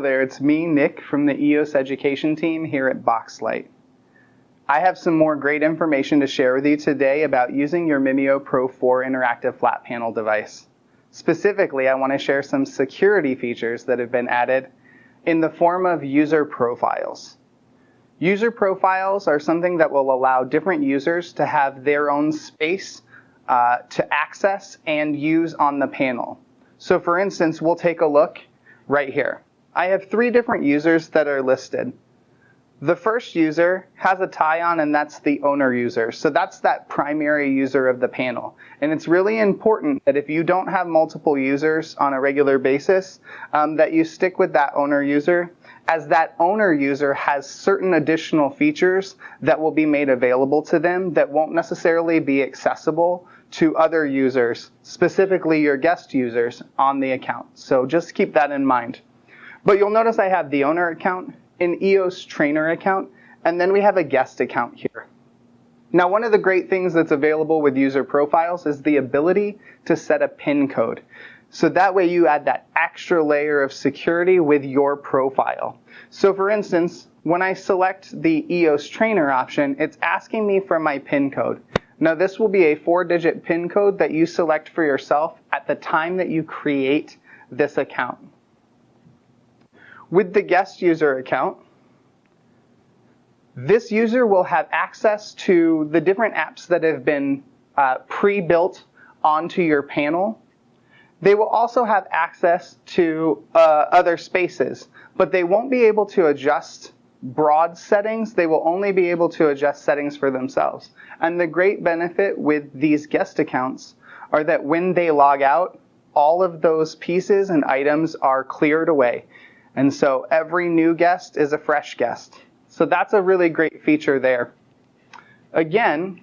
there, it's me, Nick, from the EOS Education team here at Boxlight. I have some more great information to share with you today about using your MimioPro 4 interactive flat panel device. Specifically, I want to share some security features that have been added in the form of user profiles. User profiles are something that will allow different users to have their own space to access and use on the panel. So for instance, we'll take a look right here. I have 3 different users that are listed. The first user has a tie on, and that's the owner user. So that's that primary user of the panel. And it's really important that if you don't have multiple users on a regular basis, that you stick with that owner user, as that owner user has certain additional features that will be made available to them that won't necessarily be accessible to other users, specifically your guest users on the account. So just keep that in mind. But you'll notice I have the owner account, an EOS trainer account, and then we have a guest account here. Now, one of the great things that's available with user profiles is the ability to set a PIN code. So that way you add that extra layer of security with your profile. So for instance, when I select the EOS trainer option, it's asking me for my PIN code. Now this will be a 4-digit PIN code that you select for yourself at the time that you create this account. With the guest user account, this user will have access to the different apps that have been pre-built onto your panel. They will also have access to other spaces, but they won't be able to adjust broad settings. They will only be able to adjust settings for themselves. And the great benefit with these guest accounts are that when they log out, all of those pieces and items are cleared away. And so every new guest is a fresh guest. So that's a really great feature there. Again,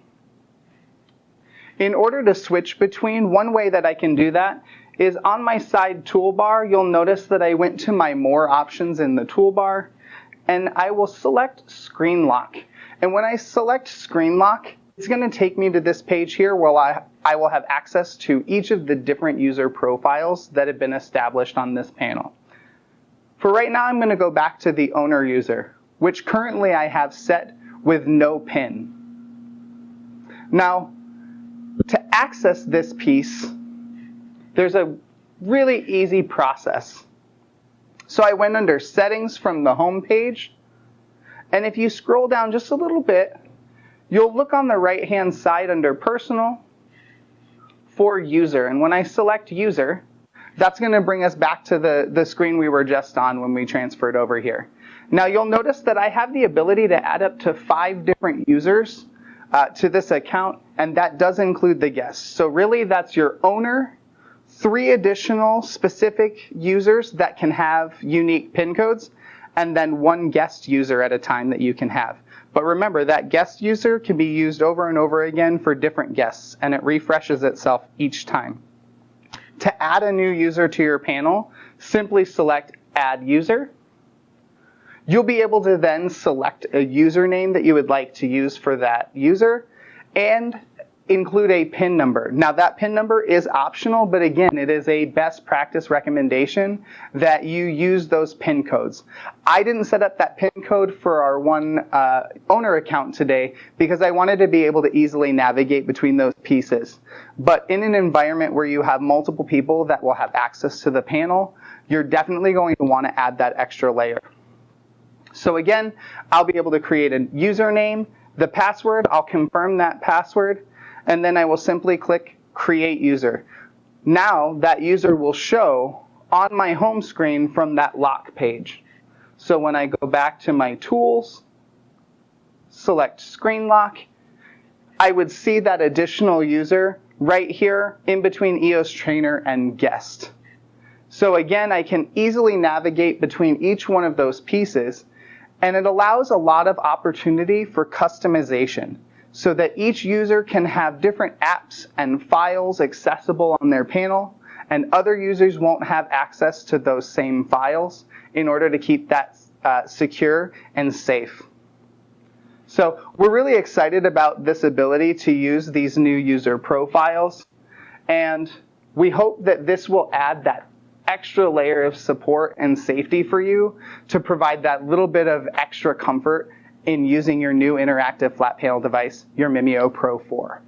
in order to switch between, one way that I can do that is on my side toolbar. You'll notice that I went to my more options in the toolbar, and I will select screen lock. And when I select screen lock, it's going to take me to this page here where I will have access to each of the different user profiles that have been established on this panel. For right now, I'm going to go back to the owner user, which currently I have set with no PIN. Now, to access this piece, there's a really easy process. So I went under Settings from the home page, and if you scroll down just a little bit, you'll look on the right-hand side under Personal for User. And when I select User, that's going to bring us back to the screen we were just on when we transferred over here. Now you'll notice that I have the ability to add up to 5 different users to this account, and that does include the guests. So really that's your owner, 3 additional specific users that can have unique PIN codes, and then 1 guest user at a time that you can have. But remember, that guest user can be used over and over again for different guests, and it refreshes itself each time. To add a new user to your panel, simply select Add User. You'll be able to then select a username that you would like to use for that user and include a PIN number. Now that PIN number is optional, but again, it is a best practice recommendation that you use those PIN codes. I didn't set up that PIN code for our one owner account today because I wanted to be able to easily navigate between those pieces. But in an environment where you have multiple people that will have access to the panel, you're definitely going to want to add that extra layer. So again, I'll be able to create a username, the password, I'll confirm that password, and then I will simply click Create User. Now that user will show on my home screen from that lock page. So when I go back to my tools, select Screen Lock, I would see that additional user right here in between EOS Trainer and Guest. So again, I can easily navigate between each one of those pieces, and it allows a lot of opportunity for customization so that each user can have different apps and files accessible on their panel, and other users won't have access to those same files in order to keep that secure and safe. So we're really excited about this ability to use these new user profiles, and we hope that this will add that extra layer of support and safety for you to provide that little bit of extra comfort in using your new interactive flat panel device, your MimioPro 4.